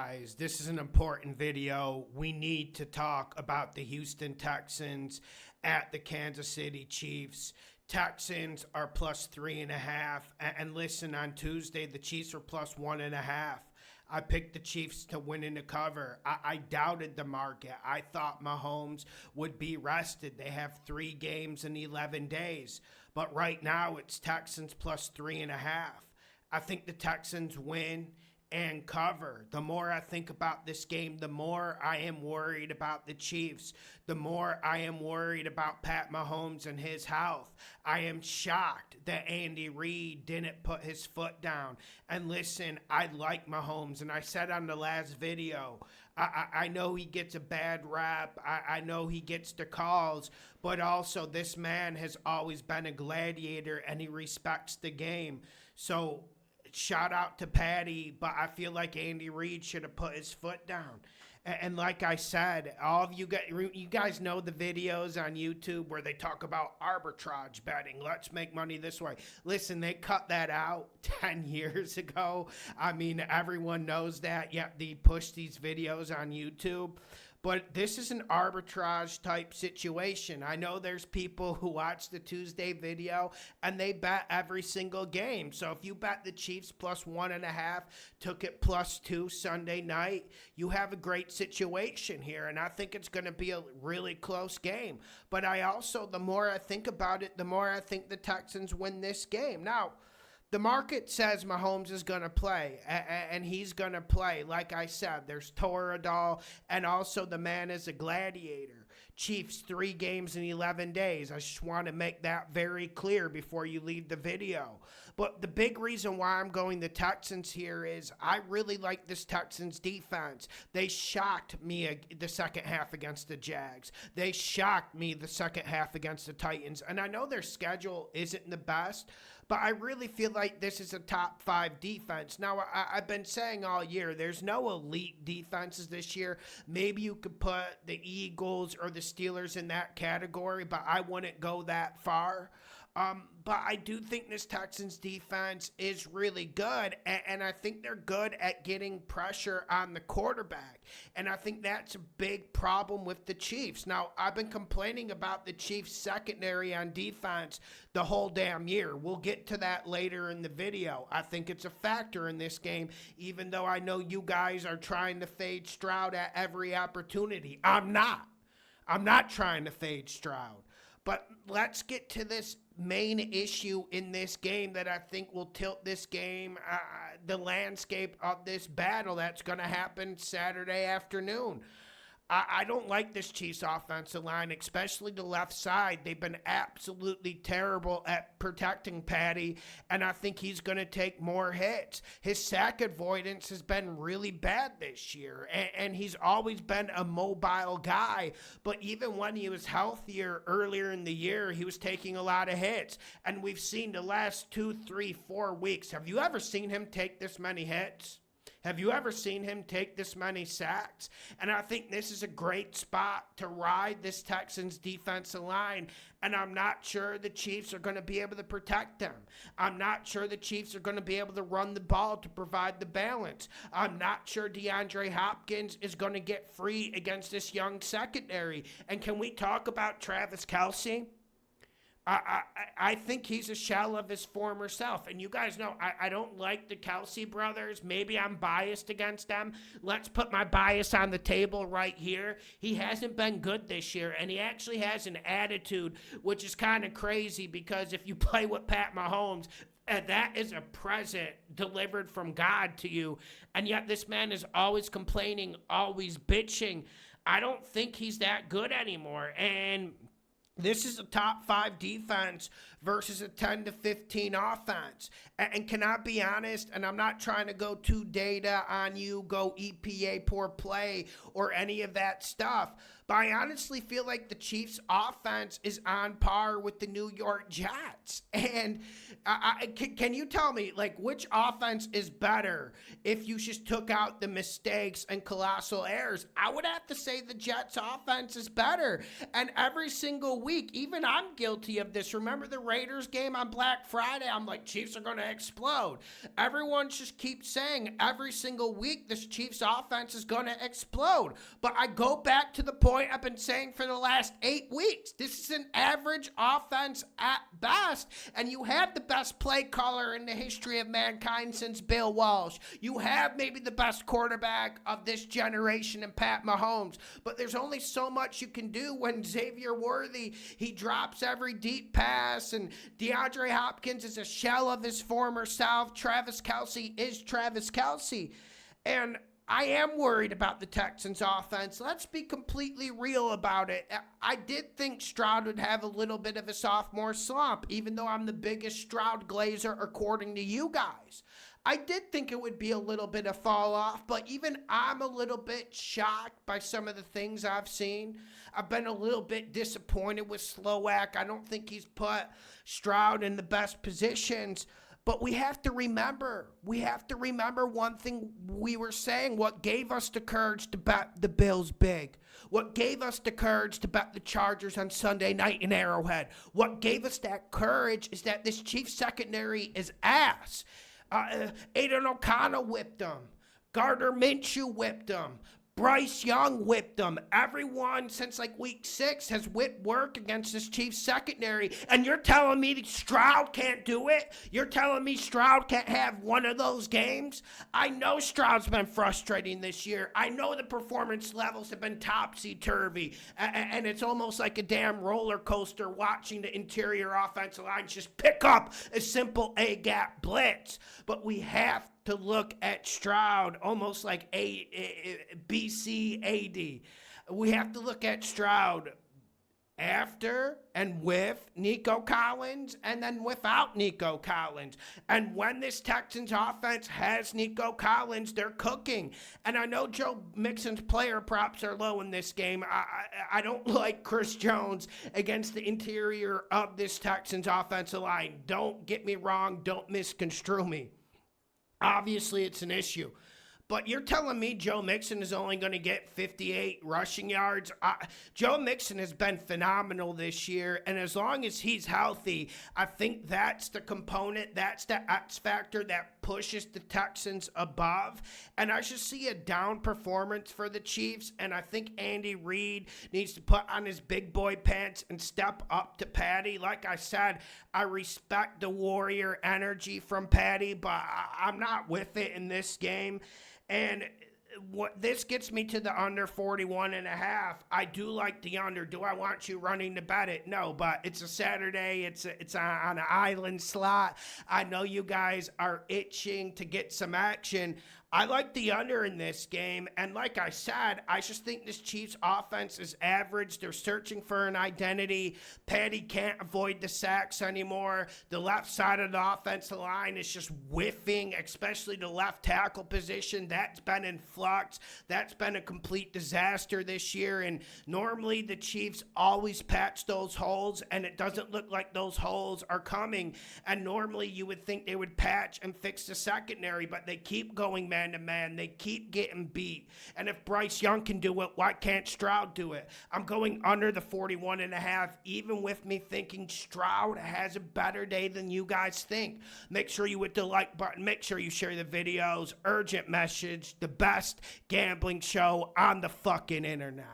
guys. This is an important video. We need to talk about the Houston Texans at the Kansas City Chiefs. Texans are plus 3.5. And listen, on Tuesday, the Chiefs are plus 1.5. I picked the Chiefs to win in the cover. I doubted the market. I thought Maholmes would be rested. They have 3 games in 11 days. But right now, it's Texans plus 3.5. I think the Texans win and cover. The more I think about this game, the more I am worried about the Chiefs. The more I am worried about Pat Mahomes and his health. I am shocked that Andy Reid didn't put his foot down. And listen, I like Mahomes, and I said on the last video, I know he gets a bad rap. I know he gets the calls, but also this man has always been a gladiator, and he respects the game. So shout out to Patty, but I feel like Andy Reid should have put his foot down. And like I said, all of you guys know the videos on YouTube where they talk about arbitrage betting. Let's make money this way. Listen, they cut that out 10 years ago. I mean, everyone knows that. Yet they push these videos on YouTube. But this is an arbitrage type situation. I know there's people who watch the Tuesday video and they bet every single game. So if you bet the Chiefs plus 1.5, took it plus 2 Sunday night, you have a great situation here. And I think it's going to be a really close game. But I also, the more I think about it, the more I think the Texans win this game. Now, the market says Mahomes is going to play, and he's going to play. Like I said, there's Toradol, and also the man is a gladiator. Chiefs, 3 games in 11 days. I just want to make that very clear before you leave the video. But the big reason why I'm going the Texans here is I really like this Texans defense. They shocked me the second half against the Jags. They shocked me the second half against the Titans. And I know their schedule isn't the best, but I really feel like this is a top 5 defense. Now, I've been saying all year, there's no elite defenses this year. Maybe you could put the Eagles or the Steelers in that category, but I wouldn't go that far. But I do think this Texans defense is really good, and I think they're good at getting pressure on the quarterback. And I think that's a big problem with the Chiefs. Now, I've been complaining about the Chiefs secondary on defense the whole damn year. We'll get to that later in the video. I think it's a factor in this game, even though I know you guys are trying to fade Stroud at every opportunity. I'm not trying to fade Stroud. But let's get to this main issue in this game that I think will tilt this game, the landscape of this battle that's going to happen Saturday afternoon. I don't like this Chiefs offensive line, especially the left side. They've been absolutely terrible at protecting Patty, and I think he's going to take more hits. His sack avoidance has been really bad this year, and he's always been a mobile guy. But even when he was healthier earlier in the year, he was taking a lot of hits. And we've seen the last 2, 3, 4 weeks. Have you ever seen him take this many hits? Have you ever seen him take this many sacks? And I think this is a great spot to ride this Texans defensive line. And I'm not sure the Chiefs are going to be able to protect them. I'm not sure the Chiefs are going to be able to run the ball to provide the balance. I'm not sure DeAndre Hopkins is going to get free against this young secondary. And can we talk about Travic Kelce? I think he's a shell of his former self. And you guys know I don't like the Kelce brothers. Maybe I'm biased against them. Let's put my bias on the table right here. He hasn't been good this year, and he actually has an attitude, which is kind of crazy because if you play with Pat Mahomes, that is a present delivered from God to you. And yet this man is always complaining, always bitching. I don't think he's that good anymore. And this is a top 5 defense versus a 10 to 15 offense. And can I be honest, and I'm not trying to go too data on you, go EPA poor play or any of that stuff, but I honestly feel like the Chiefs' offense is on par with the New York Jets. And can you tell me, like, which offense is better if you just took out the mistakes and colossal errors? I would have to say the Jets' offense is better. And every single week, even I'm guilty of this. Remember the Raiders game on Black Friday? I'm like, Chiefs are going to explode. Everyone just keeps saying every single week this Chiefs offense is going to explode. But I go back to the point I've been saying for the last 8 weeks. This is an average offense at best. And you have the best play caller in the history of mankind since Bill Walsh. You have maybe the best quarterback of this generation in Pat Maholmes. But there's only so much you can do when Xavier Worthy, he drops every deep pass, and DeAndre Hopkins is a shell of his former self. Travis Kelce is Travis Kelce. And I am worried about the Texans offense. Let's be completely real about it. I did think Stroud would have a little bit of a sophomore slump, even though I'm the biggest Stroud glazer according to you guys. I did think it would be a little bit of fall off, but even I'm a little bit shocked by some of the things I've seen. I've been a little bit disappointed with Slowak. I don't think he's put Stroud in the best positions. But we have to remember one thing we were saying, what gave us the courage to bet the Bills big. What gave us the courage to bet the Chargers on Sunday night in Arrowhead. What gave us that courage is that this Chiefs secondary is ass. Aiden O'Connell whipped them. Gardner Minshew whipped them. Bryce Young whipped them. Everyone since like week 6 has whipped work against this Chiefs secondary. And you're telling me that Stroud can't do it? You're telling me Stroud can't have one of those games? I know Stroud's been frustrating this year. I know the performance levels have been topsy-turvy. And it's almost like a damn roller coaster watching the interior offensive line just pick up a simple A-gap blitz. But we have to look at Stroud almost like BC AD. We have to look at Stroud after and with Nico Collins and then without Nico Collins. And when this Texans offense has Nico Collins, they're cooking. And I know Joe Mixon's player props are low in this game. I don't like Chris Jones against the interior of this Texans offensive line. Don't get me wrong. Don't misconstrue me. Obviously, it's an issue. But you're telling me Joe Mixon is only going to get 58 rushing yards? Joe Mixon has been phenomenal this year, and as long as he's healthy, I think that's the component, that's the X factor that pushes the Texans above. And I just see a down performance for the Chiefs, and I think Andy Reid needs to put on his big boy pants and step up to Patty. Like I said, I respect the Warrior energy from Patty, but I'm not with it in this game. And what this gets me to the under 41.5. I do like the under. Do I want you running to bet it? No, but it's a Saturday. It's on an island slot. I know you guys are itching to get some action. I like the under in this game, and like I said, I just think this Chiefs offense is average. They're searching for an identity. Patty can't avoid the sacks anymore. The left side of the offensive line is just whiffing, especially the left tackle position. That's been in flux. That's been a complete disaster this year, and normally the Chiefs always patch those holes, and it doesn't look like those holes are coming, and normally you would think they would patch and fix the secondary, but they keep going man-to-man. They keep getting beat. And if Bryce Young can do it, why can't Stroud do it? I'm going under the 41.5, even with me thinking Stroud has a better day than you guys think. Make sure you hit the like button. Make sure you share the videos. Urgent message, the best gambling show on the fucking internet.